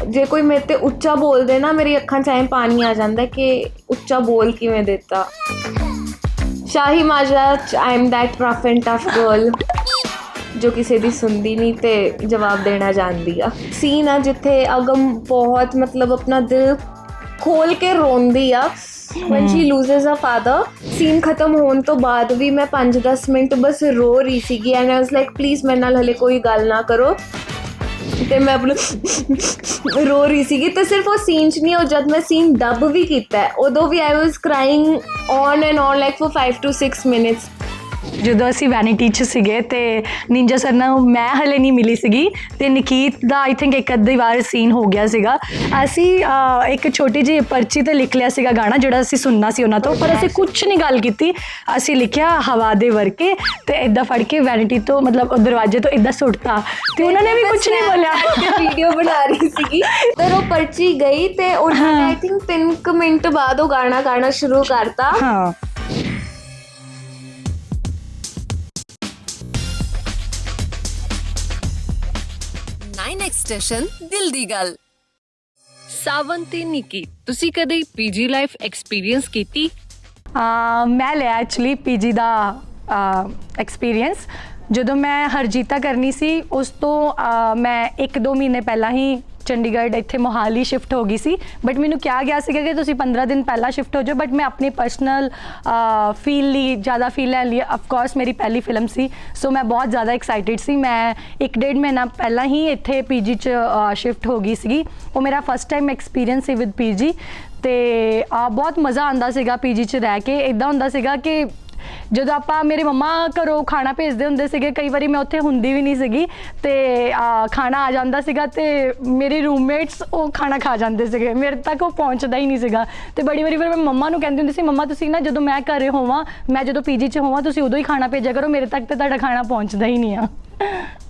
जे कोई मेरे ते उच्चा बोल दे ना मेरी अखां च ऐ पानी आ जाता कि उच्चा बोल किवें दिता। Shahi Majra I am that rough and tough girl जो किसी दी सुनदी नहीं ते जवाब देना जानदी आ। सीन आ जिथे अगम बहुत मतलब अपना दिल खोल के रोंदी आ when she loses her father। Scene खत्म होने तो बाद भी मैं 5-10 मिनट बस रो रही सीगी and I was like please मेरे नाल हले कोई गल ना करो ते मैं अपना रो रही सीगी। तो सिर्फ वो सीन च नहीं, जब मैं सीन डब भी किया है उदों भी I was crying on and on like for 5 to 6 minutes। ਜਦੋਂ ਅਸੀਂ ਵੈਨਿਟੀ 'ਚ ਸੀਗੇ ਤੇ ਨਿੰਜਾ ਸਰ ਨਾਲ ਮੈਂ ਹਲੇ ਨਹੀਂ ਮਿਲੀ ਸੀਗੀ ਤੇ ਨਿਕੀਤ ਦਾ ਆਈ ਥਿੰਕ ਇੱਕ ਅੱਧੀ ਵਾਰ ਸੀਨ ਹੋ ਗਿਆ ਸੀਗਾ। ਅਸੀਂ ਇੱਕ ਛੋਟੀ ਜਿਹੀ ਪਰਚੀ ਤੇ ਲਿਖ ਲਿਆ ਸੀਗਾ ਗਾਣਾ ਜਿਹੜਾ ਅਸੀਂ ਸੁਣਨਾ ਸੀ ਉਹਨਾਂ ਤੋਂ, ਪਰ ਅਸੀਂ ਕੁਝ ਨਹੀਂ ਗੱਲ ਕੀਤੀ। ਅਸੀਂ ਲਿਖਿਆ ਹਵਾ ਦੇ ਵਰਕੇ ਤੇ ਇਦਾਂ ਫੜ ਕੇ ਵੈਨਿਟੀ ਤੋਂ ਮਤਲਬ ਦਰਵਾਜ਼ੇ ਤੋਂ ਇਦਾਂ ਸੁੱਟਤਾ ਤੇ ਉਹਨਾਂ ਨੇ ਵੀ ਕੁਝ ਨਹੀਂ ਬੋਲਿਆ। वीडियो बना रही सीगी तो वो पर्ची गई ते उन्होंने आई थिंक 3 मिनट बाद वो गाना गाना शुरू करता। हाँ ਸਟੇਸ਼ਨ ਦਿਲ ਦੀ ਗੱਲ। ਸਾਵਨ ਤੇ ਨਿੱਕੀ ਤੁਸੀਂ ਕਦੇ ਪੀਜੀ ਲਾਈਫ ਐਕਸਪੀਰੀਅੰਸ ਕੀਤੀ? ਮੈਂ ਲਿਆ ਐਕਚੁਅਲੀ ਪੀਜੀ ਦਾ ਐਕਸਪੀਰੀਅੰਸ ਜਦੋਂ ਮੈਂ ਹਰਜੀਤਾ ਕਰਨੀ ਸੀ ਉਸ ਤੋਂ ਮੈਂ 1-2 ਮਹੀਨੇ ਪਹਿਲਾਂ ਹੀ ਚੰਡੀਗੜ੍ਹ ਇੱਥੇ ਮੋਹਾਲੀ ਸ਼ਿਫਟ ਹੋ ਗਈ ਸੀ। ਬਟ ਮੈਨੂੰ ਕਿਹਾ ਗਿਆ ਸੀਗਾ ਕਿ ਤੁਸੀਂ 15 ਦਿਨ ਪਹਿਲਾਂ ਸ਼ਿਫਟ ਹੋ ਜਾਓ, ਬਟ ਮੈਂ ਆਪਣੀ ਪਰਸਨਲ ਫੀਲ ਲਈ ਜ਼ਿਆਦਾ ਫੀਲ ਲੈਣ ਲਈ ਅਫਕੋਰਸ ਮੇਰੀ ਪਹਿਲੀ ਫਿਲਮ ਸੀ ਸੋ ਮੈਂ ਬਹੁਤ ਜ਼ਿਆਦਾ ਐਕਸਾਈਟਿਡ ਸੀ। ਮੈਂ 1-1.5 ਮਹੀਨਾ ਪਹਿਲਾਂ ਹੀ ਇੱਥੇ ਪੀਜੀ 'ਚ ਸ਼ਿਫਟ ਹੋ ਗਈ ਸੀਗੀ। ਉਹ ਮੇਰਾ first time experience C with PG ਤੇ ਬਹੁਤ ਮਜ਼ਾ ਆਉਂਦਾ ਸੀਗਾ ਪੀਜੀ 'ਚ ਰਹਿ ਕੇ। ਇੱਦਾਂ ਹੁੰਦਾ ਸੀਗਾ ਕਿ ਜਦੋਂ ਆਪਾਂ ਮੇਰੇ ਮੰਮਾ ਘਰੋਂ ਖਾਣਾ ਭੇਜਦੇ ਹੁੰਦੇ ਸੀਗੇ, ਕਈ ਵਾਰੀ ਮੈਂ ਉੱਥੇ ਹੁੰਦੀ ਵੀ ਨਹੀਂ ਸੀਗੀ ਤੇ ਖਾਣਾ ਆ ਜਾਂਦਾ ਸੀਗਾ ਤੇ ਮੇਰੇ ਰੂਮਮੇਟਸ ਉਹ ਖਾਣਾ ਖਾ ਜਾਂਦੇ ਸੀਗੇ, ਮੇਰੇ ਤੱਕ ਉਹ ਪਹੁੰਚਦਾ ਹੀ ਨਹੀਂ ਸੀਗਾ। ਤੇ ਬੜੀ ਵਾਰੀ ਫਿਰ ਮੈਂ ਮੰਮਾ ਨੂੰ ਕਹਿੰਦੀ ਹੁੰਦੀ ਸੀ ਮੰਮਾ ਤੁਸੀਂ ਨਾ ਜਦੋਂ ਮੈਂ ਘਰੇ ਹੋਵਾਂ, ਮੈਂ ਜਦੋਂ ਪੀਜੀ 'ਚ ਹੋਵਾਂ ਤੁਸੀਂ ਉਦੋਂ ਹੀ ਖਾਣਾ ਭੇਜਿਆ ਕਰੋ, ਮੇਰੇ ਤੱਕ ਤੇ ਤੁਹਾਡਾ ਖਾਣਾ ਪਹੁੰਚਦਾ ਹੀ ਨਹੀਂ ਆ।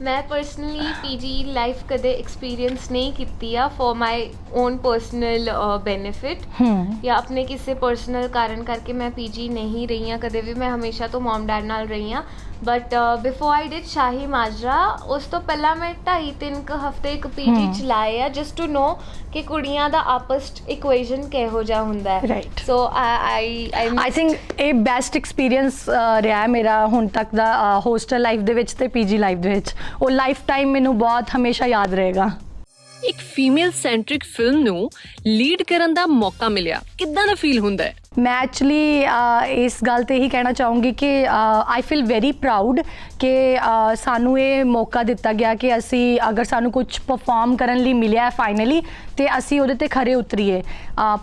ਮੈਂ ਪਰਸਨਲੀ ਪੀਜੀ ਲਾਈਫ ਕਦੇ ਐਕਸਪੀਰੀਅੰਸ ਨਹੀਂ ਕੀਤੀ ਆ for my own personal benefit ਜਾਂ ਆਪਣੇ ਕਿਸੇ ਪਰਸਨਲ ਕਾਰਨ ਕਰਕੇ ਮੈਂ ਪੀਜੀ ਨਹੀਂ ਰਹੀ ਹਾਂ ਕਦੇ ਵੀ। ਮੈਂ ਹਮੇਸ਼ਾ ਤੋਂ ਮਮ ਡੈਡ ਨਾਲ ਰਹੀ ਹਾਂ। ਬਟ ਬਿਫੋਰ ਆਈ ਡਿਡ ਸ਼ਾਹੀ ਮਾਜਰਾ ਉਸ ਤੋਂ ਪਹਿਲਾਂ ਮੈਂ 2.5-3 ਹਫ਼ਤੇ ਇੱਕ ਪੀਜੀ ਚ ਲਾਏ ਆ ਜਸਟ ਟੂ ਨੋ ਕਿ ਕੁੜੀਆਂ ਦਾ ਆਪਸ ਚ ਇਕੁਏਸ਼ਨ ਕਿਹੋ ਜਿਹਾ ਹੁੰਦਾ ਹੈ। ਰਾਈਟ। ਸੋ ਆਈ ਥਿੰਕ ਇਹ ਬੈਸਟ ਐਕਸਪੀਰੀਅੰਸ ਰਿਹਾ ਮੇਰਾ ਹੁਣ ਤੱਕ ਦਾ ਹੋਸਟਲ ਲਾਈਫ ਦੇ ਵਿੱਚ ਤੇ ਪੀਜੀ ਲਾਈਫ ਦੇ ਵਿੱਚ। ਉਹ ਲਾਈਫ ਟਾਈਮ ਮੈਨੂੰ ਬਹੁਤ ਹਮੇਸ਼ਾ ਯਾਦ ਰਹੇਗਾ। ਇੱਕ ਫੀਮੇਲ ਸੈਂਟਰਿਕ ਫਿਲਮ ਨੂੰ ਲੀਡ ਕਰਨ ਦਾ ਮੌਕਾ ਮਿਲਿਆ, ਕਿੱਦਾਂ ਦਾ ਫੀਲ ਹੁੰਦਾ ਹੈ? ਮੈਂ ਐਕਚੁਅਲੀ ਇਸ ਗੱਲ 'ਤੇ ਇਹੀ ਕਹਿਣਾ ਚਾਹੂੰਗੀ ਕਿ ਆਈ ਫੀਲ ਵੈਰੀ ਪ੍ਰਾਊਡ ਕਿ ਸਾਨੂੰ ਇਹ ਮੌਕਾ ਦਿੱਤਾ ਗਿਆ ਕਿ ਅਸੀਂ ਅਗਰ ਸਾਨੂੰ ਕੁਝ ਪਰਫਾਰਮ ਕਰਨ ਲਈ ਮਿਲਿਆ ਫਾਈਨਲੀ ਤੇ ਅਸੀਂ ਉਹਦੇ 'ਤੇ ਖਰੇ ਉਤਰੀਏ।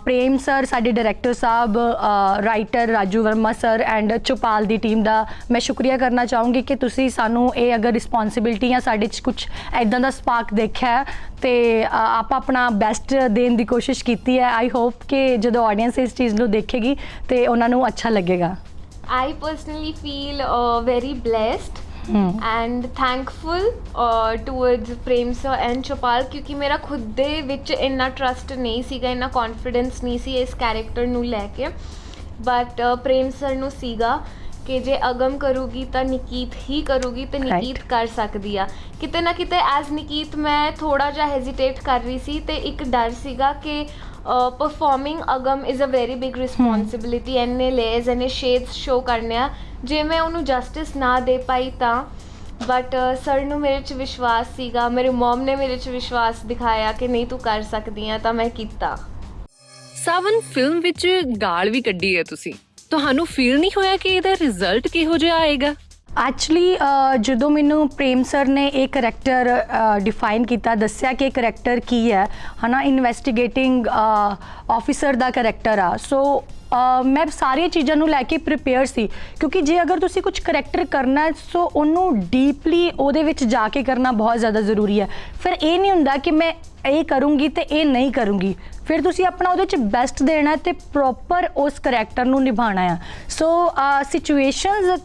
ਪ੍ਰੇਮ ਸਰ ਸਾਡੇ ਡਾਇਰੈਕਟਰ ਸਾਹਿਬ, writer Raju Verma sir and Chaupal ਦੀ ਟੀਮ ਦਾ ਮੈਂ ਸ਼ੁਕਰੀਆ ਕਰਨਾ ਚਾਹੂੰਗੀ ਕਿ ਤੁਸੀਂ ਸਾਨੂੰ ਇਹ ਅਗਰ ਰਿਸਪੋਂਸਿਬਿਲਿਟੀ ਜਾਂ ਸਾਡੇ 'ਚ ਕੁਝ ਇੱਦਾਂ ਦਾ ਸਪਾਰਕ ਦੇਖਿਆ ਤੇ ਆਪਾਂ ਆਪਣਾ ਬੈਸਟ ਦੇਣ ਦੀ ਕੋਸ਼ਿਸ਼ ਕੀਤੀ ਹੈ। ਆਈ ਹੋਪ ਕਿ ਜਦੋਂ ਆਡੀਅנס ਇਸ ਚੀਜ਼ ਨੂੰ ਦੇਖੇਗੀ ਤੇ ਉਹਨਾਂ ਨੂੰ ਅੱਛਾ ਲੱਗੇਗਾ। I personally feel very blessed and thankful towards Prem sir and Chopal क्योंकि मेरा खुद दे विच इन्ना ट्रस्ट नहीं सीगा, इन्ना कॉन्फिडेंस नहीं सी इस कैरेक्टर नू लैके। बट प्रेम सर नू सीगा कि जे अगम करूगी तो निकीत ही करूगी तो निकीत कर सकती आ। किते ना किते एज निकीत मैं थोड़ा जा हेजिटेट कर रही सी ते एक डर सीगा कि performing Agam is a very big responsibility. इन्ने लेयर्स इन्ने शेड्स शो करने आ, जे मैं उन्होंने जस्टिस ना दे पाई तां। बट सर नू मेरे च विश्वास सीगा, मेरे मॉम ने मेरे च विश्वास दिखाया कि नहीं तू कर सकदी है तां मैं कीता। ਸਾਵਨ ਫਿਲਮ ਵਿੱਚ ਗਾਲ ਵੀ ਕੱਢੀ ਹੈ ਤੁਸੀਂ, ਤੁਹਾਨੂੰ ਫੀਲ ਨਹੀਂ ਹੋਇਆ ਕਿ ਇਹਦਾ ਰਿਜ਼ਲਟ ਕਿਹੋ ਜਿਹਾ ਆਏਗਾ? ਐਕਚੁਅਲੀ ਜਦੋਂ ਮੈਨੂੰ ਪ੍ਰੇਮ ਸਰ ਨੇ ਇਹ ਕਰੈਕਟਰ ਡਿਫਾਈਨ ਕੀਤਾ, ਦੱਸਿਆ ਕਿ ਇਹ ਕਰੈਕਟਰ ਕੀ ਹੈ ਹੈ ਨਾ, ਇਨਵੈਸਟੀਗੇਟਿੰਗ ਆਫਿਸਰ ਦਾ ਕਰੈਕਟਰ ਆ। ਸੋ ਮੈਂ ਸਾਰੀਆਂ ਚੀਜ਼ਾਂ ਨੂੰ ਲੈ ਕੇ ਪ੍ਰੀਪੇਅਰ ਸੀ ਕਿਉਂਕਿ ਜੇ ਅਗਰ ਤੁਸੀਂ ਕੁਝ ਕਰੈਕਟਰ ਕਰਨਾ ਹੈ ਸੋ ਉਹਨੂੰ ਡੀਪਲੀ ਉਹਦੇ ਵਿੱਚ ਜਾ ਕੇ ਕਰਨਾ ਬਹੁਤ ਜ਼ਿਆਦਾ ਜ਼ਰੂਰੀ ਹੈ। ਫਿਰ ਇਹ ਨਹੀਂ ਹੁੰਦਾ ਕਿ ਮੈਂ ਇਹ ਕਰੂੰਗੀ ਤੇ ਇਹ ਨਹੀਂ ਕਰੂੰਗੀ, ਫਿਰ ਤੁਸੀਂ ਆਪਣਾ ਉਹਦੇ 'ਚ ਬੈਸਟ ਦੇਣਾ ਤੇ ਪ੍ਰੋਪਰ ਉਸ ਕਰੈਕਟਰ ਨੂੰ ਨਿਭਾਉਣਾ ਆ। ਸੋ ਸਿਚੁਏਸ਼ਨਸ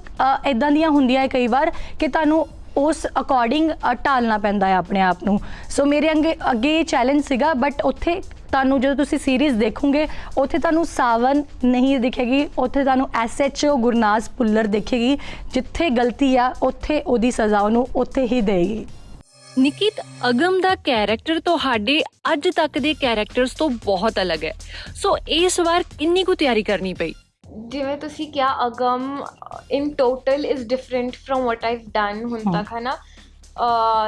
ਇੱਦਾਂ ਦੀਆਂ ਹੁੰਦੀਆਂ ਕਈ ਵਾਰ ਕਿ ਤੁਹਾਨੂੰ ਉਸ ਅਕੋਰਡਿੰਗ ਢਾਲਣਾ ਪੈਂਦਾ ਹੈ ਆਪਣੇ ਆਪ ਨੂੰ। ਸੋ ਮੇਰੇ ਅੱਗੇ ਇਹ ਚੈਲੰਜ ਸੀਗਾ। ਬਟ ਉੱਥੇ ਤੁਹਾਨੂੰ ਜਦੋਂ ਤੁਸੀਂ ਸੀਰੀਜ਼ ਦੇਖੋਗੇ ਉੱਥੇ ਤੁਹਾਨੂੰ ਸਾਵਨ ਨਹੀਂ ਦਿਖੇਗੀ, ਉੱਥੇ ਤੁਹਾਨੂੰ SHO ਗੁਰਨਾਜ਼ ਭੁੱਲਰ ਦਿਖੇਗੀ। ਜਿੱਥੇ ਗਲਤੀ ਆ ਉੱਥੇ ਉਹਦੀ ਸਜ਼ਾ ਉਹਨੂੰ ਉੱਥੇ ਹੀ ਦੇਗੀ। ਨਿਕਿਤ, ਅਗਮ ਦਾ ਕੈਰੈਕਟਰ ਤੁਹਾਡੇ ਅੱਜ ਤੱਕ ਦੇ ਕੈਰੈਕਟਰਸ ਤੋਂ ਬਹੁਤ ਅਲੱਗ ਹੈ, ਸੋ ਇਸ ਵਾਰ ਕਿੰਨੀ ਕੁ ਤਿਆਰੀ ਕਰਨੀ ਪਈ? ਜਿਵੇਂ ਤੁਸੀਂ ਕਿਹਾ, Agam in total is different from what I've done ਹੁਣ ਤੱਕ, ਹੈ ਨਾ।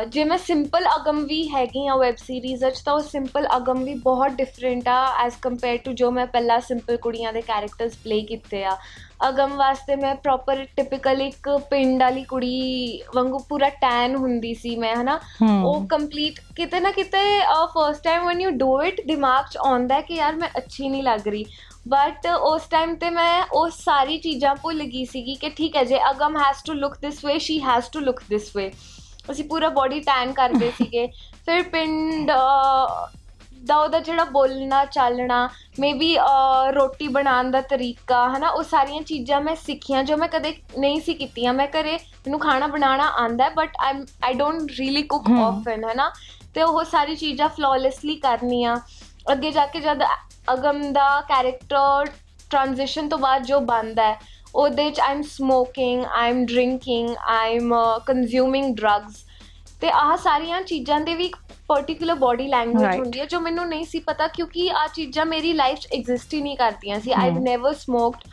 ਜੇ ਮੈਂ ਸਿੰਪਲ ਅਗਮ ਵੀ ਹੈਗੀ ਆ ਵੈਬ ਸੀਰੀਜ਼ 'ਚ, ਤਾਂ ਉਹ ਸਿੰਪਲ ਅਗਮ ਵੀ ਬਹੁਤ ਡਿਫਰੈਂਟ ਆ ਐਜ਼ ਕੰਪੇਅਰ ਟੂ ਜੋ ਮੈਂ ਪਹਿਲਾਂ ਸਿੰਪਲ ਕੁੜੀਆਂ ਦੇ ਕੈਰੈਕਟਰਸ ਪਲੇ ਕੀਤੇ ਆ। ਅਗਮ ਵਾਸਤੇ ਮੈਂ ਪ੍ਰੋਪਰ ਟਿਪੀਕਲ ਇੱਕ ਪਿੰਡ ਵਾਲੀ ਕੁੜੀ ਵਾਂਗੂ ਪੂਰਾ ਟੈਨ ਹੁੰਦੀ ਸੀ ਮੈਂ, ਹੈ ਨਾ। ਉਹ ਕੰਪਲੀਟ ਕਿਤੇ ਨਾ ਕਿਤੇ first time one you do it ਦਿਮਾਗ 'ਚ ਆਉਂਦਾ ਕਿ ਯਾਰ ਮੈਂ ਅੱਛੀ ਨਹੀਂ ਲੱਗ ਰਹੀ, ਬਟ ਉਸ ਟਾਈਮ 'ਤੇ ਮੈਂ ਉਹ ਸਾਰੀ ਚੀਜ਼ਾਂ ਭੁੱਲ ਗਈ ਸੀਗੀ ਕਿ ਠੀਕ ਹੈ, ਜੇ Agam has to look this way, she has to look this way. ਅਸੀਂ ਪੂਰਾ ਬੋਡੀ ਟੈਨ ਕਰਦੇ ਸੀਗੇ। ਫਿਰ ਪਿੰਡ ਦਾ ਉਹਦਾ ਜਿਹੜਾ ਬੋਲਣਾ ਚਾਲਣਾ, ਮੇ ਬੀ ਰੋਟੀ ਬਣਾਉਣ ਦਾ ਤਰੀਕਾ, ਹੈ ਨਾ, ਉਹ ਸਾਰੀਆਂ ਚੀਜ਼ਾਂ ਮੈਂ ਸਿੱਖੀਆਂ ਜੋ ਮੈਂ ਕਦੇ ਨਹੀਂ ਸੀ ਕੀਤੀਆਂ। ਮੈਂ ਘਰੇ ਮੈਨੂੰ ਖਾਣਾ ਬਣਾਉਣਾ ਆਉਂਦਾ, but I don't really cook often, ਹੈ ਨਾ। ਅਤੇ ਉਹ ਸਾਰੀ ਚੀਜ਼ਾਂ ਫਲੋਲੈਸਲੀ ਕਰਨੀਆਂ। ਅੱਗੇ ਜਾ ਕੇ ਜਦ ਅਗਮ ਦਾ ਕੈਰੈਕਟਰ ਟ੍ਰਾਂਜੀਸ਼ਨ ਤੋਂ ਬਾਅਦ ਜੋ ਬਣਦਾ ਹੈ, ਉਹਦੇ 'ਚ I am smoking, I am drinking, I am consuming drugs, ਅਤੇ ਆਹ ਸਾਰੀਆਂ ਚੀਜ਼ਾਂ ਦੇ ਵੀ ਇੱਕ ਪਰਟੀਕੂਲਰ ਬੋਡੀ ਲੈਂਗੁਏਜ ਹੁੰਦੀ ਹੈ ਜੋ ਮੈਨੂੰ ਨਹੀਂ ਸੀ ਪਤਾ, ਕਿਉਂਕਿ ਆਹ ਚੀਜ਼ਾਂ ਮੇਰੀ ਲਾਈਫ 'ਚ ਐਗਜ਼ਿਸਟ ਹੀ ਨਹੀਂ ਕਰਦੀਆਂ ਸੀ। I've never smoked,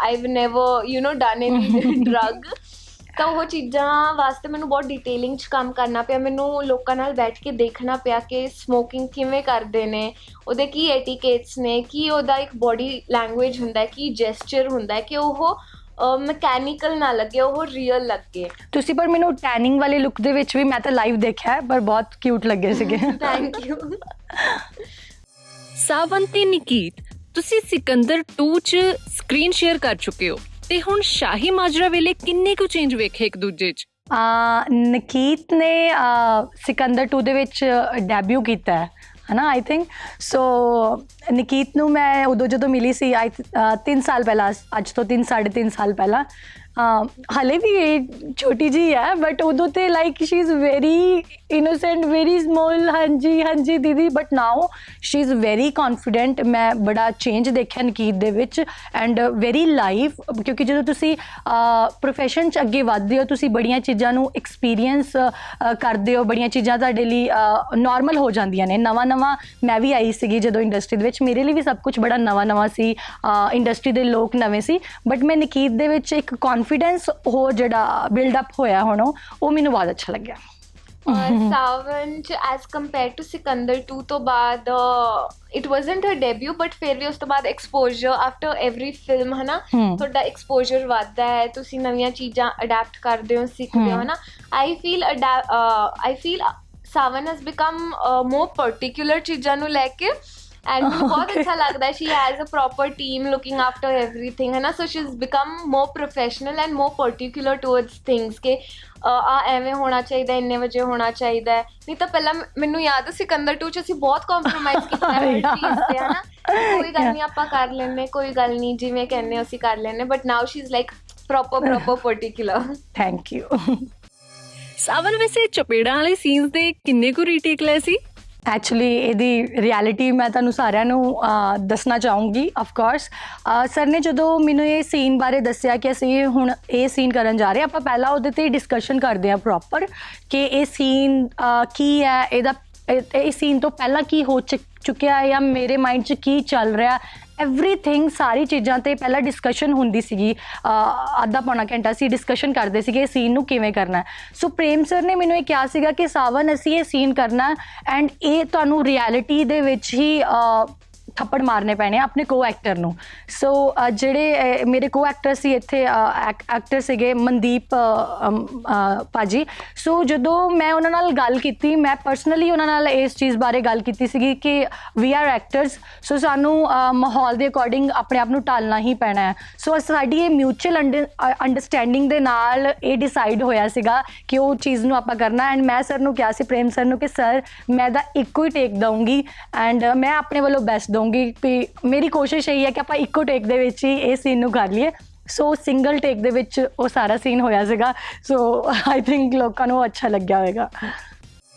I've never you know done any drug. ਤਾਂ ਉਹ ਚੀਜ਼ਾਂ ਵਾਸਤੇ ਮੈਨੂੰ ਬਹੁਤ ਡਿਟੇਲਿੰਗ 'ਚ ਕੰਮ ਕਰਨਾ ਪਿਆ। ਮੈਨੂੰ ਲੋਕਾਂ ਨਾਲ ਬੈਠ ਕੇ ਦੇਖਣਾ ਪਿਆ ਕਿ ਸਮੋਕਿੰਗ ਕਿਵੇਂ ਕਰਦੇ ਨੇ, ਉਹਦੇ ਕੀ ਐਟੀਕੇਟਸ ਨੇ, ਕੀ ਉਹਦਾ ਇੱਕ ਬੋਡੀ ਲੈਂਗੁਏਜ ਹੁੰਦਾ, ਕੀ ਜੈਸਚਰ ਹੁੰਦਾ, ਕਿ ਉਹ ਮਕੈਨੀਕਲ ਨਾ ਲੱਗੇ, ਉਹ ਰੀਅਲ ਲੱਗੇ। ਤੁਸੀਂ ਪਰ ਮੈਨੂੰ ਟੈਨਿੰਗ ਵਾਲੇ ਲੁੱਕ ਦੇ ਵਿੱਚ ਵੀ ਮੈਂ ਤਾਂ ਲਾਈਵ ਦੇਖਿਆ, ਪਰ ਬਹੁਤ ਕਿਊਟ ਲੱਗੇ ਸੀਗੇ। Thank you. ਸਾਵਨ ਤੇ ਨਿਕੀਤ, ਤੁਸੀਂ ਸਿਕੰਦਰ 2 'ਚ ਸਕਰੀਨ ਸ਼ੇਅਰ ਕਰ ਚੁੱਕੇ ਹੋ, ਤੇ ਹੁਣ ਸ਼ਾਹੀ ਮਾਜਰਾ ਵੇਲੇ ਕਿੰਨੇ ਕੁ ਚੇਂਜ ਵੇਖੇ ਇੱਕ ਦੂਜੇ 'ਚ? ਨਿਕੀਤ ਨੇ ਸਿਕੰਦਰ 2 ਦੇ ਵਿੱਚ ਡੈਬਿਊ ਕੀਤਾ ਹੈ ਨਾ, ਆਈ ਥਿੰਕ ਸੋ। ਨਿਕੀਤ ਨੂੰ ਮੈਂ ਉਦੋਂ ਜਦੋਂ ਮਿਲੀ ਸੀ 3 ਸਾਲ ਪਹਿਲਾਂ, ਅੱਜ ਤੋਂ 3-3.5 ਸਾਲ ਪਹਿਲਾਂ। ਹਾਲੇ ਵੀ ਇਹ ਛੋਟੀ ਜਿਹੀ ਹੈ, ਬਟ ਉਦੋਂ ਤੇ like she is very innocent, very small, ਹਾਂਜੀ ਹਾਂਜੀ ਦੀਦੀ, but now she is very confident. ਮੈਂ ਬੜਾ ਚੇਂਜ ਦੇਖਿਆ ਨਿਕੀਤ ਦੇ ਵਿੱਚ, ਐਂਡ ਵੈਰੀ ਲਾਈਵ, ਕਿਉਂਕਿ ਜਦੋਂ ਤੁਸੀਂ ਪ੍ਰੋਫੈਸ਼ਨ 'ਚ ਅੱਗੇ ਵੱਧਦੇ ਹੋ, ਤੁਸੀਂ ਬੜੀਆਂ ਚੀਜ਼ਾਂ ਨੂੰ ਐਕਸਪੀਰੀਅੰਸ ਕਰਦੇ ਹੋ, ਬੜੀਆਂ ਚੀਜ਼ਾਂ ਤੁਹਾਡੇ ਲਈ ਨੋਰਮਲ ਹੋ ਜਾਂਦੀਆਂ ਨੇ। ਨਵਾਂ ਮੈਂ ਵੀ ਆਈ ਸੀਗੀ ਜਦੋਂ ਇੰਡਸਟਰੀ ਦੇ ਵਿੱਚ, ਮੇਰੇ ਲਈ ਵੀ ਸਭ ਕੁਝ ਬੜਾ ਨਵਾਂ ਸੀ, ਇੰਡਸਟਰੀ ਦੇ ਲੋਕ ਨਵੇਂ ਸੀ, ਬਟ ਮੈਂ ਨਿਕੀਤ ਦੇ ਵਿੱਚ ਇੱਕ ਕੌਨਫੀਡੈਂਸ ਉਹ ਜਿਹੜਾ ਬਿਲਡਅਪ ਹੋਇਆ ਹੁਣ, ਉਹ ਮੈਨੂੰ ਬਹੁਤ ਅੱਛਾ ਲੱਗਿਆ। ਸਾਵਨ 'ਚ ਐਜ਼ ਕੰਪੇਅਰ ਟੂ ਸਿਕੰਦਰ 2 ਤੋਂ ਬਾਅਦ ਇਟ ਵਾਜ਼ਨਟ ਹਰ ਡੈਬਿਊ, ਬਟ ਫਿਰ ਵੀ ਉਸ ਤੋਂ ਬਾਅਦ ਐਕਸਪੋਜ਼ਰ ਆਫਟਰ ਐਵਰੀ ਫਿਲਮ, ਹੈ ਨਾ, ਤੁਹਾਡਾ ਐਕਸਪੋਜ਼ਰ ਵੱਧਦਾ ਹੈ, ਤੁਸੀਂ ਨਵੀਆਂ ਚੀਜ਼ਾਂ ਅਡੈਪਟ ਕਰਦੇ ਹੋ, ਸਿੱਖਦੇ ਹੋ, ਹੈ ਨਾ। I feel Sawan has become more particular ਚੀਜ਼ਾਂ ਨੂੰ ਲੈ ਕੇ, ਐਂਡ ਮੈਨੂੰ ਬਹੁਤ ਅੱਛਾ ਲੱਗਦਾ। She has a proper team looking after everything, ਹੈ ਨਾ। So she is become more professional and more particular towards things, ਕਿ ਐਵੇਂ ਹੋਣਾ ਚਾਹੀਦਾ, ਇੰਨੇ ਵਜੇ ਹੋਣਾ ਚਾਹੀਦਾ। ਨਹੀਂ ਤਾਂ ਪਹਿਲਾਂ ਮੈਨੂੰ ਯਾਦ ਹੈ ਸਿਕੰਦਰ 2 'ਚ ਅਸੀਂ ਬਹੁਤ ਕੰਪਰੋਮਾਈਜ਼ ਕੀਤਾ ਹਰ ਚੀਜ਼ 'ਤੇ, ਹੈ ਨਾ। ਕੋਈ ਗੱਲ ਨਹੀਂ, ਆਪਾਂ ਕਰ ਲੈਂਦੇ, ਕੋਈ ਗੱਲ ਨਹੀਂ, ਜਿਵੇਂ ਕਹਿੰਦੇ ਅਸੀਂ ਕਰ ਲੈਂਦੇ, but now she is like proper particular. Thank you. Sawan, ਵੈਸੇ ਚਪੇੜਾਂ ਵਾਲੇ ਸੀਨਸ ਦੇ ਕਿੰਨੇ ਕੁ ਰੀਟੇਕ ਲਏ ਸੀ? ਐਕਚੁਅਲੀ ਇਹਦੀ ਰਿਐਲਿਟੀ ਮੈਂ ਤੁਹਾਨੂੰ ਸਾਰਿਆਂ ਨੂੰ ਦੱਸਣਾ ਚਾਹੂੰਗੀ। ਆਫਕੋਰਸ ਸਰ ਨੇ ਜਦੋਂ ਮੈਨੂੰ ਇਹ ਸੀਨ ਬਾਰੇ ਦੱਸਿਆ ਕਿ ਅਸੀਂ ਹੁਣ ਇਹ ਸੀਨ ਕਰਨ ਜਾ ਰਹੇ ਹਾਂ, ਆਪਾਂ ਪਹਿਲਾਂ ਉਹਦੇ 'ਤੇ ਡਿਸਕਸ਼ਨ ਕਰਦੇ ਹਾਂ ਪ੍ਰੋਪਰ, ਕਿ ਇਹ ਸੀਨ ਕੀ ਹੈ, ਇਹ ਸੀਨ ਤੋਂ ਪਹਿਲਾਂ ਕੀ ਹੋ ਚੁੱਕਿਆ ਹੈ, ਜਾਂ ਮੇਰੇ ਮਾਈਂਡ 'ਚ ਕੀ ਚੱਲ ਰਿਹਾ, ਐਵਰੀਥਿੰਗ, ਸਾਰੀ ਚੀਜ਼ਾਂ 'ਤੇ ਪਹਿਲਾਂ ਡਿਸਕਸ਼ਨ ਹੁੰਦੀ ਸੀਗੀ। ਅੱਧਾ ਪੌਣਾ ਘੰਟਾ ਅਸੀਂ ਡਿਸਕਸ਼ਨ ਕਰਦੇ ਸੀਗੇ ਇਹ ਸੀਨ ਨੂੰ ਕਿਵੇਂ ਕਰਨਾ। ਸੋ ਪ੍ਰੇਮ ਸਰ ਨੇ ਮੈਨੂੰ ਇਹ ਕਿਹਾ ਸੀਗਾ ਕਿ ਸਾਵਨ ਅਸੀਂ ਇਹ ਸੀਨ ਕਰਨਾ, ਐਂਡ ਇਹ ਤੁਹਾਨੂੰ ਰਿਐਲਿਟੀ ਦੇ ਵਿੱਚ ਹੀ ਥੱਪੜ ਮਾਰਨੇ ਪੈਣੇ ਆਪਣੇ ਕੋ ਐਕਟਰ ਨੂੰ। ਸੋ ਜਿਹੜੇ ਮੇਰੇ ਕੋ ਐਕਟਰ ਸੀ ਇੱਥੇ, ਐਕਟਰ ਸੀਗੇ ਮਨਦੀਪ ਭਾਜੀ। ਸੋ ਜਦੋਂ ਮੈਂ ਉਹਨਾਂ ਨਾਲ ਗੱਲ ਕੀਤੀ, ਮੈਂ ਪਰਸਨਲੀ ਉਹਨਾਂ ਨਾਲ ਇਸ ਚੀਜ਼ ਬਾਰੇ ਗੱਲ ਕੀਤੀ ਸੀਗੀ ਕਿ ਵੀ ਆਰ ਐਕਟਰਸ, ਸੋ ਸਾਨੂੰ ਮਾਹੌਲ ਦੇ ਅਕੋਰਡਿੰਗ ਆਪਣੇ ਆਪ ਨੂੰ ਢਾਲਣਾ ਹੀ ਪੈਣਾ ਹੈ। ਸੋ ਸਾਡੀ ਇਹ ਮਿਊਚੁਅਲ ਅੰਡਰਸਟੈਂਡਿੰਗ ਦੇ ਨਾਲ ਇਹ ਡਿਸਾਈਡ ਹੋਇਆ ਸੀਗਾ ਕਿ ਉਹ ਚੀਜ਼ ਨੂੰ ਆਪਾਂ ਕਰਨਾ। ਐਂਡ ਮੈਂ ਸਰ ਨੂੰ ਕਿਹਾ ਸੀ, ਪ੍ਰੇਮ ਸਰ ਨੂੰ, ਕਿ ਸਰ ਮੈਂ ਤਾਂ ਇੱਕੋ ਹੀ ਟੇਕ ਦਊਂਗੀ, ਐਂਡ ਮੈਂ ਆਪਣੇ ਵੱਲੋਂ ਬੈਸਟ ਦਊਂਗੀ। ਵੀ ਮੇਰੀ ਕੋਸ਼ਿਸ਼ ਇਹੀ ਹੈ ਕਿ ਆਪਾਂ ਇੱਕੋ ਟੇਕ ਦੇ ਵਿੱਚ ਹੀ ਇਹ ਸੀਨ ਨੂੰ ਕਰ ਲਈਏ। ਸੋ ਸਿੰਗਲ ਟੇਕ ਦੇ ਵਿੱਚ ਉਹ ਸਾਰਾ ਸੀਨ ਹੋਇਆ ਸੀਗਾ। ਸੋ ਆਈ ਥਿੰਕ ਲੋਕਾਂ ਨੂੰ ਅੱਛਾ ਲੱਗਿਆ ਹੋਵੇਗਾ।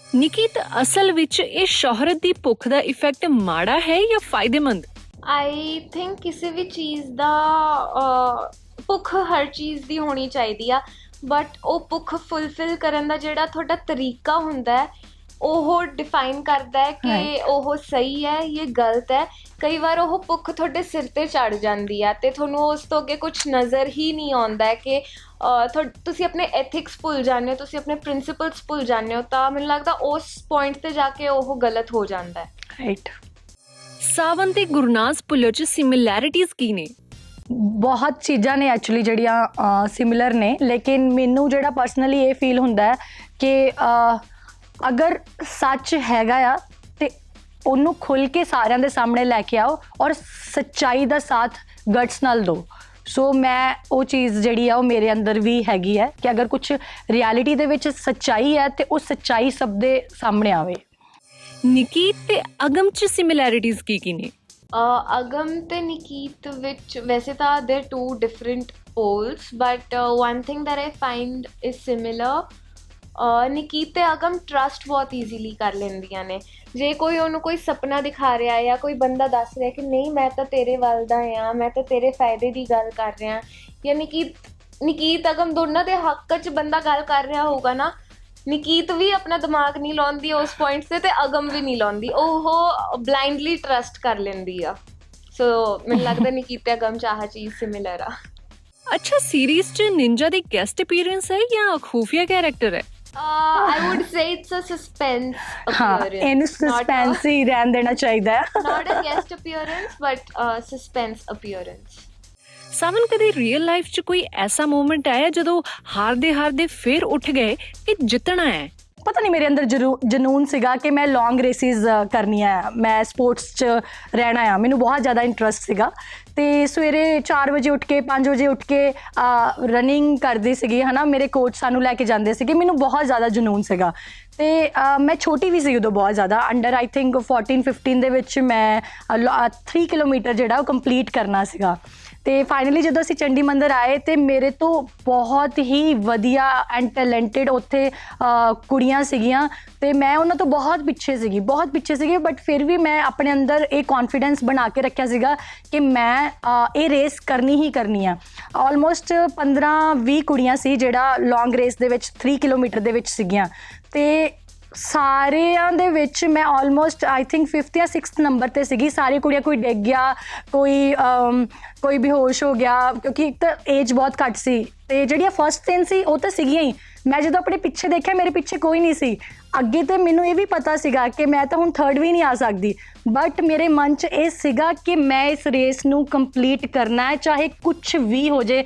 ਨਿਕਿਤ, ਅਸਲ ਵਿੱਚ ਇਹ ਸ਼ੋਹਰਤ ਦੀ ਭੁੱਖ ਦਾ ਇਫੈਕਟ ਮਾੜਾ ਹੈ ਜਾਂ ਫਾਇਦੇਮੰਦ? ਆਈ ਥਿੰਕ ਕਿਸੇ ਵੀ ਚੀਜ਼ ਦਾ ਭੁੱਖ ਹਰ ਚੀਜ਼ ਦੀ ਹੋਣੀ ਚਾਹੀਦੀ ਆ, ਬਟ ਉਹ ਭੁੱਖ ਫੁੱਲਫਿਲ ਕਰਨ ਦਾ ਜਿਹੜਾ ਤੁਹਾਡਾ ਤਰੀਕਾ ਹੁੰਦਾ ਹੈ ਉਹ ਡਿਫਾਈਨ ਕਰਦਾ ਹੈ ਕਿ ਉਹ ਸਹੀ ਹੈ ਜਾਂ ਗਲਤ ਹੈ। ਕਈ ਵਾਰ ਉਹ ਭੁੱਖ ਤੁਹਾਡੇ ਸਿਰ 'ਤੇ ਚੜ੍ਹ ਜਾਂਦੀ ਆ ਅਤੇ ਤੁਹਾਨੂੰ ਉਸ ਤੋਂ ਅੱਗੇ ਕੁਛ ਨਜ਼ਰ ਹੀ ਨਹੀਂ ਆਉਂਦਾ ਕਿ ਤੁਸੀਂ ਆਪਣੇ ਐਥਿਕਸ ਭੁੱਲ ਜਾਂਦੇ ਹੋ, ਤੁਸੀਂ ਆਪਣੇ ਪ੍ਰਿੰਸੀਪਲਸ ਭੁੱਲ ਜਾਂਦੇ ਹੋ, ਤਾਂ ਮੈਨੂੰ ਲੱਗਦਾ ਉਸ ਪੁਆਇੰਟ 'ਤੇ ਜਾ ਕੇ ਉਹ ਗਲਤ ਹੋ ਜਾਂਦਾ ਹੈ। ਰਾਈਟ। ਸਾਵਨ ਤੇ ਗੁਰਨਾਜ਼ ਭੁੱਲਰ 'ਚ ਸਿਮਿਲੈਰਿਟੀਜ਼ ਕੀ ਨੇ? ਬਹੁਤ ਚੀਜ਼ਾਂ ਨੇ ਐਕਚੁਅਲੀ ਜਿਹੜੀਆਂ ਸਿਮਿਲਰ ਨੇ, ਲੇਕਿਨ ਮੈਨੂੰ ਜਿਹੜਾ ਪਰਸਨਲੀ ਇਹ ਫੀਲ ਹੁੰਦਾ ਹੈ ਕਿ ਅਗਰ ਸੱਚ ਹੈਗਾ ਆ ਤੇ ਉਹਨੂੰ ਖੁੱਲ੍ਹ ਕੇ ਸਾਰਿਆਂ ਦੇ ਸਾਹਮਣੇ ਲੈ ਕੇ ਆਓ ਔਰ ਸੱਚਾਈ ਦਾ ਸਾਥ ਗਟਸ ਨਾਲ ਦਿਓ। ਸੋ ਮੈਂ ਉਹ ਚੀਜ਼ ਜਿਹੜੀ ਆ ਉਹ ਮੇਰੇ ਅੰਦਰ ਵੀ ਹੈਗੀ ਹੈ ਕਿ ਅਗਰ ਕੁਝ ਰਿਐਲਿਟੀ ਦੇ ਵਿੱਚ ਸੱਚਾਈ ਹੈ ਤੇ ਉਹ ਸੱਚਾਈ ਸਭ ਦੇ ਸਾਹਮਣੇ ਆਵੇ। ਨਿਕੀਤ ਤੇ ਅਗਮ 'ਚ ਸਿਮਿਲੈਰਿਟੀਜ਼ ਕੀ ਨੇ? ਅਗਮ ਤੇ ਨਿਕੀਤ ਵਿੱਚ ਵੈਸੇ ਤਾਂ they two different poles, but one thing that I find is similar, Nikeet ਤੇ ਅਗਮ ਟਰਸਟ ਬਹੁਤ ਈਜ਼ੀਲੀ ਕਰ ਲੈਂਦੀਆਂ ਨੇ। ਜੇ ਕੋਈ ਉਹਨੂੰ ਕੋਈ ਸੁਪਨਾ ਦਿਖਾ ਰਿਹਾ ਜਾਂ ਕੋਈ ਬੰਦਾ ਦੱਸ ਰਿਹਾ ਕਿ ਨਹੀਂ ਮੈਂ ਤਾਂ ਤੇਰੇ ਵੱਲ ਦਾ ਹਾਂ, ਮੈਂ ਤਾਂ ਤੇਰੇ ਫਾਇਦੇ ਦੀ ਗੱਲ ਕਰ ਰਿਹਾ, ਜਾਂ ਨਿਕੀਤ ਅਗਮ ਦੋਨਾਂ ਦੇ ਹੱਕ 'ਚ ਬੰਦਾ ਗੱਲ ਕਰ ਰਿਹਾ ਹੋਊਗਾ ਨਾ, ਨਿਕੀਤ ਵੀ ਆਪਣਾ ਦਿਮਾਗ ਨਹੀਂ ਲਾਉਂਦੀ ਉਸ ਪੁਆਇੰਟ 'ਤੇ ਅਗਮ ਵੀ ਨਹੀਂ ਲਾਉਂਦੀ, ਉਹ ਬਲਾਈਂਡਲੀ ਟਰਸਟ ਕਰ ਲੈਂਦੀ ਆ। ਸੋ ਮੈਨੂੰ ਲੱਗਦਾ ਨਿਕੀਤ ਤੇ ਅਗਮ 'ਚ ਆਹ ਚੀਜ਼ ਸਿਮਿਲਰ ਆ। ਅੱਛਾ, ਸੀਰੀਜ਼ 'ਚ ਨਿੰਜਾ ਦੀ ਗੈਸਟ ਅਪੀਅਰੈਂਸ ਹੈ ਜਾਂ ਖੂਫੀਆ ਕੈਰੈਕਟਰ ਹੈ? I would say it's a suspense ਹਾਂ, appearance. ਇਹਨੂੰ ਸਸਪੈਂਸ ਹੀ ਰਹਿਣ ਦੇਣਾ ਚਾਹੀਦਾ ਹੈ। Not a guest appearance, but suspense appearance. Sawan, ਕਦੇ ਰੀਅਲ ਲਾਈਫ 'ਚ ਕੋਈ ਐਸਾ ਮੂਮੈਂਟ ਆਇਆ ਜਦੋਂ ਹਾਰਦੇ ਫਿਰ ਉੱਠ ਗਏ ਕਿ ਜਿੱਤਣਾ ਹੈ? ਪਤਾ ਨਹੀਂ ਮੇਰੇ ਅੰਦਰ ਜਨੂਨ ਸੀਗਾ ਕਿ ਮੈਂ ਲੌਂਗ ਰੇਸਿਸ ਕਰਨੀਆਂ ਆ, ਮੈਂ ਸਪੋਰਟਸ 'ਚ ਰਹਿਣਾ ਆ, ਮੈਨੂੰ ਬਹੁਤ ਜ਼ਿਆਦਾ ਇੰਟਰਸਟ ਸੀਗਾ। ਅਤੇ ਸਵੇਰੇ 4 ਵਜੇ ਉੱਠ ਕੇ 5 ਵਜੇ ਉੱਠ ਕੇ ਰਨਿੰਗ ਕਰਦੀ ਸੀਗੀ ਹੈ ਨਾ, ਮੇਰੇ ਕੋਚ ਸਾਨੂੰ ਲੈ ਕੇ ਜਾਂਦੇ ਸੀਗੇ, ਮੈਨੂੰ ਬਹੁਤ ਜ਼ਿਆਦਾ ਜਨੂਨ ਸੀਗਾ। ਅਤੇ ਮੈਂ ਛੋਟੀ ਵੀ ਸੀ ਉਦੋਂ ਬਹੁਤ ਜ਼ਿਆਦਾ, ਅੰਡਰ ਆਈ ਥਿੰਕ 14-15 ਦੇ ਵਿੱਚ ਮੈਂ 3 ਕਿਲੋਮੀਟਰ ਜਿਹੜਾ ਉਹ ਕੰਪਲੀਟ ਕਰਨਾ ਸੀਗਾ। ਅਤੇ ਫਾਈਨਲੀ ਜਦੋਂ ਅਸੀਂ ਚੰਡੀ ਮੰਦਰ ਆਏ ਅਤੇ ਮੇਰੇ ਤੋਂ ਬਹੁਤ ਹੀ ਵਧੀਆ ਐਂਡ ਟੈਲੈਂਟਡ ਉੱਥੇ ਕੁੜੀਆਂ ਸੀਗੀਆਂ ਅਤੇ ਮੈਂ ਉਹਨਾਂ ਤੋਂ ਬਹੁਤ ਪਿੱਛੇ ਸੀਗੀ, ਬਟ ਫਿਰ ਵੀ ਮੈਂ ਆਪਣੇ ਅੰਦਰ ਇਹ ਕੌਨਫੀਡੈਂਸ ਬਣਾ ਕੇ ਰੱਖਿਆ ਸੀਗਾ ਕਿ ਮੈਂ ਇਹ ਰੇਸ ਕਰਨੀ ਹੀ ਕਰਨੀ ਆ। ਆਲਮੋਸਟ 15-20 ਕੁੜੀਆਂ ਸੀ ਜਿਹੜਾ ਲੌਂਗ ਰੇਸ ਦੇ ਵਿੱਚ 3 ਕਿਲੋਮੀਟਰ ਦੇ ਵਿੱਚ ਸੀਗੀਆਂ, ਅਤੇ ਸਾਰਿਆਂ ਦੇ ਵਿੱਚ ਮੈਂ ਆਲਮੋਸਟ ਆਈ ਥਿੰਕ 5th ਜਾਂ 6th ਨੰਬਰ 'ਤੇ ਸੀਗੀ। ਸਾਰੀ ਕੁੜੀਆਂ, ਕੋਈ ਡਿੱਗ ਗਿਆ, ਕੋਈ ਬੇਹੋਸ਼ ਹੋ ਗਿਆ, ਕਿਉਂਕਿ ਇੱਕ ਤਾਂ ਏਜ ਬਹੁਤ ਘੱਟ ਸੀ, ਅਤੇ ਜਿਹੜੀਆਂ ਫਸਟ 3 ਸੀ ਉਹ ਤਾਂ ਸੀਗੀਆਂ ਹੀ। ਮੈਂ ਜਦੋਂ ਆਪਣੇ ਪਿੱਛੇ ਦੇਖਿਆ ਮੇਰੇ ਪਿੱਛੇ ਕੋਈ ਨਹੀਂ ਸੀ। ਅੱਗੇ ਤਾਂ ਮੈਨੂੰ ਇਹ ਵੀ ਪਤਾ ਸੀਗਾ ਕਿ ਮੈਂ ਤਾਂ ਹੁਣ 3rd ਵੀ ਨਹੀਂ ਆ ਸਕਦੀ, ਬਟ ਮੇਰੇ ਮਨ 'ਚ ਇਹ ਸੀਗਾ ਕਿ ਮੈਂ ਇਸ ਰੇਸ ਨੂੰ ਕੰਪਲੀਟ ਕਰਨਾ ਹੈ, ਚਾਹੇ ਕੁਛ ਵੀ ਹੋ ਜੇ,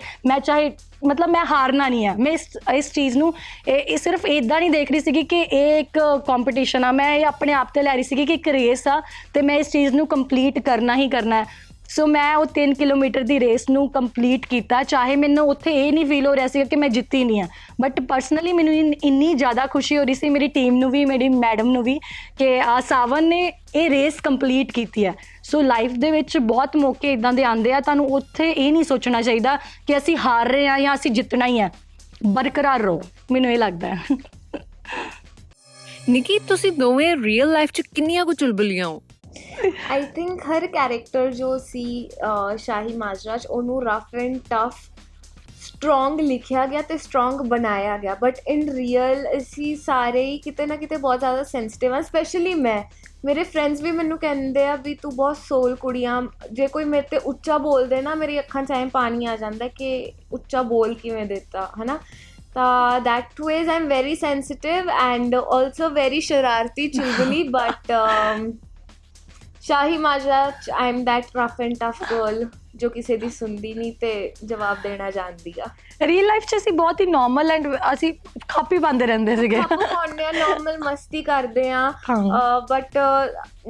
ਮਤਲਬ ਮੈਂ ਹਾਰਨਾ ਨਹੀਂ ਹੈ। ਮੈਂ ਇਸ ਚੀਜ਼ ਨੂੰ ਇਹ ਸਿਰਫ ਇੱਦਾਂ ਨਹੀਂ ਦੇਖ ਰਹੀ ਸੀਗੀ ਕਿ ਇਹ ਇੱਕ ਕੰਪੀਟੀਸ਼ਨ ਆ, ਮੈਂ ਇਹ ਆਪਣੇ ਆਪ 'ਤੇ ਲੈ ਰਹੀ ਸੀਗੀ ਕਿ ਇੱਕ ਰੇਸ ਆ ਅਤੇ ਮੈਂ ਇਸ ਚੀਜ਼ ਨੂੰ ਕੰਪਲੀਟ ਕਰਨਾ ਹੀ ਕਰਨਾ ਹੈ। ਸੋ ਮੈਂ ਉਹ 3 ਕਿਲੋਮੀਟਰ ਦੀ ਰੇਸ ਨੂੰ ਕੰਪਲੀਟ ਕੀਤਾ, ਚਾਹੇ ਮੈਨੂੰ ਉੱਥੇ ਇਹ ਨਹੀਂ ਫੀਲ ਹੋ ਰਿਹਾ ਸੀਗਾ ਕਿ ਮੈਂ ਜਿੱਤੀ ਨਹੀਂ ਹਾਂ, ਬਟ ਪਰਸਨਲੀ ਮੈਨੂੰ ਇੰਨੀ ਜ਼ਿਆਦਾ ਖੁਸ਼ੀ ਹੋ ਰਹੀ ਸੀ, ਮੇਰੀ ਟੀਮ ਨੂੰ ਵੀ, ਮੇਰੀ ਮੈਡਮ ਨੂੰ ਵੀ, ਕਿ ਸਾਵਨ ਨੇ ਇਹ ਰੇਸ ਕੰਪਲੀਟ ਕੀਤੀ ਹੈ। ਸੋ ਲਾਈਫ ਦੇ ਵਿੱਚ ਬਹੁਤ ਮੌਕੇ ਇੱਦਾਂ ਦੇ ਆਉਂਦੇ ਆ, ਤੁਹਾਨੂੰ ਉੱਥੇ ਇਹ ਨਹੀਂ ਸੋਚਣਾ ਚਾਹੀਦਾ ਕਿ ਅਸੀਂ ਹਾਰ ਰਹੇ ਹਾਂ ਜਾਂ ਅਸੀਂ ਜਿੱਤਣਾ ਹੀ ਹੈ, ਬਰਕਰਾਰ ਰਹੋ, ਮੈਨੂੰ ਇਹ ਲੱਗਦਾ ਹੈ। ਨਿੱਕੀ, ਤੁਸੀਂ ਦੋਵੇਂ ਰੀਅਲ ਲਾਈਫ 'ਚ ਕਿੰਨੀਆਂ ਕੁ ਚੁਲਬੁਲੀਆਂ ਹੋ? ਆਈ ਥਿੰਕ ਹਰ ਕੈਰੈਕਟਰ ਜੋ ਸੀ ਸ਼ਾਹੀ ਮਾਜਰਾ 'ਚ ਉਹਨੂੰ ਰਫ ਐਂਡ ਟਫ ਸਟਰੋਂਗ ਲਿਖਿਆ ਗਿਆ ਅਤੇ ਸਟਰੋਂਗ ਬਣਾਇਆ ਗਿਆ, ਬਟ ਇਨ ਰੀਅਲ ਅਸੀਂ ਸਾਰੇ ਹੀ ਕਿਤੇ ਨਾ ਕਿਤੇ ਬਹੁਤ ਜ਼ਿਆਦਾ ਸੈਂਸਿਟਿਵ ਹਾਂ। ਸਪੈਸ਼ਲੀ ਮੇਰੇ ਫਰੈਂਡਸ ਵੀ ਮੈਨੂੰ ਕਹਿੰਦੇ ਆ ਵੀ ਤੂੰ ਬਹੁਤ ਸੋਲ ਕੁੜੀ ਆ, ਜੇ ਕੋਈ ਮੇਰੇ 'ਤੇ ਉੱਚਾ ਬੋਲਦੇ ਨਾ ਮੇਰੀ ਅੱਖਾਂ 'ਚ ਐਂ ਪਾਣੀ ਆ ਜਾਂਦਾ ਕਿ ਉੱਚਾ ਬੋਲ ਕਿਵੇਂ ਦਿੱਤਾ ਹੈ ਨਾ। ਤਾਂ that ways I am very sensitive and also very ਸ਼ਰਾਰਤੀ ਚੁਲਬੁਲੀ, ਬਟ ਸ਼ਾਹੀ ਮਾਜਰਾ 'ਚ I am that rough and tough girl ਜੋ ਕਿਸੇ ਦੀ ਸੁਣਦੀ ਨਹੀਂ ਤੇ ਜਵਾਬ ਦੇਣਾ ਜਾਣਦੀ ਆ। ਰੀਅਲ ਲਾਈਫ 'ਚ ਅਸੀਂ ਬਹੁਤ ਹੀ ਨੋਰਮਲ ਐਂਡ ਅਸੀਂ ਖਾਪੀ ਪਾਉਂਦੇ ਰਹਿੰਦੇ ਸੀਗੇ, ਪਾਉਂਦੇ ਆ, ਨੋਰਮਲ ਮਸਤੀ ਕਰਦੇ ਆ, ਬਟ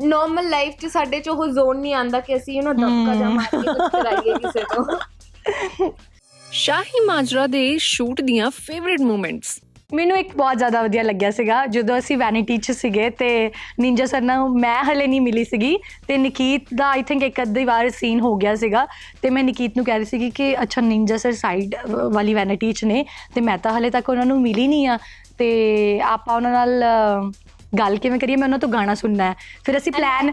ਨੋਰਮਲ ਲਾਈਫ 'ਚ ਸਾਡੇ 'ਚ ਉਹ ਜ਼ੋਨ ਨਹੀਂ ਆਉਂਦਾ ਕਿ ਅਸੀਂ ਧੱਕਾ ਜਾਂ ਮਾਰ ਕੇ ਕੁਝ ਕਰਾਈਏ ਕਿਸੇ ਤੋਂ। ਸ਼ਾਹੀ ਮਾਜਰਾ ਦੇ ਸ਼ੂਟ ਦੀਆਂ ਫੇਵਰਿਟ ਮੂਮੈਂਟਸ? ਮੈਨੂੰ ਇੱਕ ਬਹੁਤ ਜ਼ਿਆਦਾ ਵਧੀਆ ਲੱਗਿਆ ਸੀਗਾ ਜਦੋਂ ਅਸੀਂ ਵੈਨਿਟੀ 'ਚ ਸੀਗੇ ਅਤੇ ਨਿੰਜਾ ਸਰ ਨੂੰ ਮੈਂ ਹਲੇ ਨਹੀਂ ਮਿਲੀ ਸੀਗੀ, ਅਤੇ ਨਿਕੀਤ ਦਾ ਆਈ ਥਿੰਕ ਇੱਕ ਅੱਧੀ ਵਾਰ ਸੀਨ ਹੋ ਗਿਆ ਸੀਗਾ, ਅਤੇ ਮੈਂ ਨਿਕੀਤ ਨੂੰ ਕਹਿ ਰਹੀ ਸੀਗੀ ਕਿ ਅੱਛਾ ਨਿੰਜਾ ਸਰ ਸਾਈਡ ਵਾਲੀ ਵੈਨਿਟੀ 'ਚ ਨੇ ਅਤੇ ਮੈਂ ਤਾਂ ਹਲੇ ਤੱਕ ਉਹਨਾਂ ਨੂੰ ਮਿਲੀ ਨਹੀਂ ਆ, ਅਤੇ ਆਪਾਂ ਉਹਨਾਂ ਨਾਲ ਗੱਲ ਕਿਵੇਂ ਕਰੀਏ, ਮੈਂ ਉਹਨਾਂ ਤੋਂ ਗਾਣਾ ਸੁਣਨਾ ਹੈ। ਫਿਰ ਅਸੀਂ ਪਲਾਨ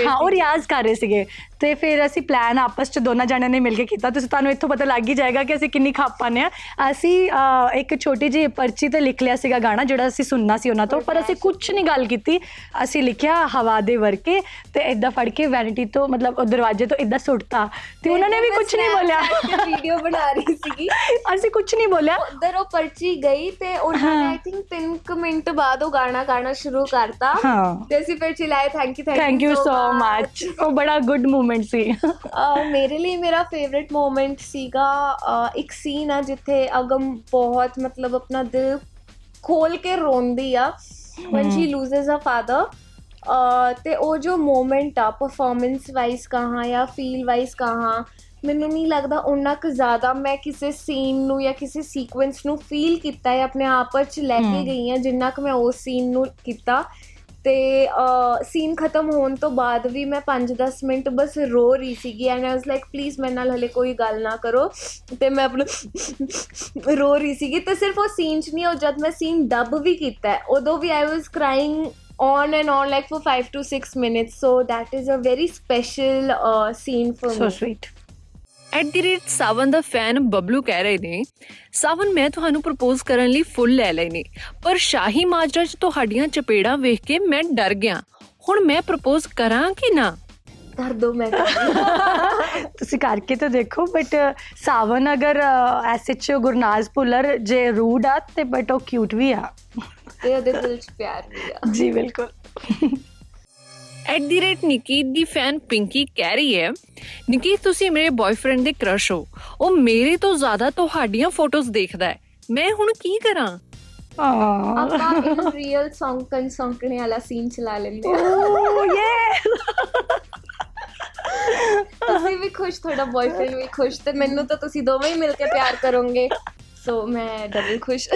ਹਾਂ ਉਹ ਰਿਆਜ਼ ਕਰ ਰਹੇ ਸੀਗੇ, ਤੇ ਫਿਰ ਅਸੀਂ ਪਲਾਨ ਆਪਸ 'ਚ ਦੋਨਾਂ ਜਣਿਆਂ ਨੇ ਮਿਲ ਕੇ ਕੀਤਾ। ਤੁਹਾਨੂੰ ਇੱਥੋਂ ਪਤਾ ਲੱਗ ਹੀ ਜਾਏਗਾ ਕਿ ਅਸੀਂ ਕਿੰਨੀ ਖੱਪ ਪਾਉਂਦੇ ਹਾਂ। ਅਸੀਂ ਇੱਕ ਛੋਟੀ ਜਿਹੀ ਪਰਚੀ 'ਤੇ ਲਿਖ ਲਿਆ ਸੀਗਾ ਗਾਣਾ ਜਿਹੜਾ ਅਸੀਂ ਸੁਣਨਾ ਸੀ ਉਹਨਾਂ ਤੋਂ, ਪਰ ਅਸੀਂ ਕੁਛ ਨਹੀਂ ਗੱਲ ਕੀਤੀ। ਅਸੀਂ ਲਿਖਿਆ ਹਵਾ ਦੇ ਵਰਕੇ, ਤੇ ਇੱਦਾਂ ਫੜ ਕੇ ਵੈਨਿਟੀ ਤੋਂ ਮਤਲਬ ਦਰਵਾਜ਼ੇ ਤੋਂ ਇੱਦਾਂ ਸੁੱਟਤਾ, ਤੇ ਉਹਨਾਂ ਨੇ ਵੀ ਕੁਛ ਨਹੀਂ ਬੋਲਿਆ। ਵੀਡੀਓ ਬਣਾ ਰਹੀ ਸੀਗੀ, ਅਸੀਂ ਕੁਛ ਨਹੀਂ ਬੋਲਿਆ। ਉਧਰ ਉਹ ਪਰਚੀ ਗਈ ਤੇ ਉਹਨਾਂ ਨੇ ਆਈ ਥਿੰਕ 3 ਮਿੰਟ ਬਾਅਦ ਉਹ ਗਾਣਾ ਗਾਣਾ ਸ਼ੁਰੂ ਕਰਤਾ, ਤੇ ਅਸੀਂ ਫਿਰ ਚਿਲਾਏ ਥੈਂਕ ਯੂ ਸੋ ਮਚ। ਉਹ ਬੜਾ ਗੁੱਡ ਮੂਮੈਂਟ ਸੀ। ਮੇਰੇ ਲਈ ਮੇਰਾ ਫੇਵਰਿਟ ਮੂਮੈਂਟ ਸੀਗਾ ਇੱਕ ਸੀਨ ਆ ਜਿੱਥੇ ਅਗਮ ਬਹੁਤ ਮਤਲਬ ਆਪਣਾ ਦਿਲ ਖੋਲ ਕੇ ਰੋਂਦੀ ਆ when she loses her father, ਤੇ ਉਹ ਜੋ ਮੂਮੈਂਟ ਆ ਪਰਫਾਰਮੈਂਸ ਵਾਈਜ਼ ਕਹਾਂ ਜਾਂ ਫੀਲ ਵਾਈਜ਼ ਕਹਾਂ, ਮੈਨੂੰ ਨਹੀਂ ਲੱਗਦਾ ਉਨਾ ਕੁ ਜ਼ਿਆਦਾ ਮੈਂ ਕਿਸੇ ਸੀਨ ਨੂੰ ਜਾਂ ਕਿਸੇ ਸੀਕੁਐਂਸ ਨੂੰ ਫੀਲ ਕੀਤਾ ਹੈ, ਆਪਣੇ ਆਪ 'ਚ ਲੈ ਕੇ ਗਈ ਹਾਂ ਜਿੰਨਾ ਕੁ ਮੈਂ ਉਸ ਸੀਨ ਨੂੰ ਕੀਤਾ। ਤੇ ਸੀਨ ਖਤਮ ਹੋਣ ਤੋਂ ਬਾਅਦ ਵੀ ਮੈਂ 5-10 ਮਿੰਟ ਬਸ ਰੋ ਰਹੀ ਸੀਗੀ, and I was like please ਮੇਰੇ ਨਾਲ ਹਲੇ ਕੋਈ ਗੱਲ ਨਾ ਕਰੋ, ਤੇ ਮੈਂ ਆਪਣਾ ਰੋ ਰਹੀ ਸੀਗੀ। ਤੇ ਸਿਰਫ ਉਹ ਸੀਨ 'ਚ ਨਹੀਂ, ਉਹ ਜਦ ਮੈਂ ਸੀਨ ਡੱਬ ਵੀ ਕੀਤਾ ਉਦੋਂ ਵੀ ਆਈ ਵਾਸ crying on and on like for 5 to 6 minutes, so that is a very special scene for me. So sweet. @Sawan the fan Bablu ਕਹਿ ਰਹੇ ਨੇ, ਸਾਵਨ ਮੈਂ ਤੁਹਾਨੂੰ ਪ੍ਰਪੋਜ਼ ਕਰਨ ਲਈ ਫੁੱਲ ਲੈ ਲਏ ਨੇ, ਪਰ ਸ਼ਾਹੀ ਮਾਜਰਾ 'ਚ ਤੁਹਾਡੀਆਂ ਚਪੇੜਾਂ ਵੇਖ ਕੇ ਮੈਂ ਡਰ ਗਿਆ, ਹੁਣ ਮੈਂ ਪ੍ਰਪੋਜ਼ ਕਰਾਂ ਕਿ ਨਾ? ਕਰ ਦੋ, ਮੈਂ ਤੁਸੀਂ ਕਰਕੇ ਤਾਂ ਦੇਖੋ, ਬਟ ਸਾਵਨ ਅਗਰ ਐਸਐਚ ਗੁਰਨਾਜ਼ ਭੁੱਲਰ ਜੇ ਰੂਡ ਆ ਤੇ ਬਟ ਉਹ ਕਿਊਟ ਵੀ ਆ, ਤੇ ਉਹਦੇ ਦਿਲ 'ਚ ਪਿਆਰ ਵੀ ਆ। ਜੀ ਬਿਲਕੁਲ। ਨਿੱਕੀ ਦੀ ਫੈਨ ਪਿੰਕੀ ਕਹਿ ਰਹੀ ਹੈ, ਨਿੱਕੀ ਤੁਸੀਂ ਮੇਰੇ ਬॉयਫ੍ਰੈਂਡ ਦੇ ਕ੍ਰਸ਼ ਹੋ, ਉਹ ਮੇਰੇ ਤੋਂ ਜ਼ਿਆਦਾ ਤੁਹਾਡੀਆਂ ਫੋਟੋਜ਼ ਦੇਖਦਾ ਹੈ, ਮੈਂ ਹੁਣ ਕੀ ਕਰਾਂ? ਆਪਾਂ ਇਨ ਰੀਅਲ ਸੌਂਕਣੇ ਵਾਲਾ ਸੀਨ ਚਲਾ ਲੈਂਦੇ ਆ। ਤੁਸੀਂ ਵੀ ਖੁਸ਼, ਤੁਹਾਡਾ ਬॉयਫ੍ਰੈਂਡ ਵੀ ਖੁਸ਼, ਤੇ ਮੈਨੂੰ ਤਾਂ ਤੁਸੀਂ ਦੋਵੇਂ ਹੀ ਮਿਲ ਕੇ ਪਿਆਰ ਕਰੋਗੇ, ਸੋ ਮੈਂ ਡਬਲ ਖੁਸ਼।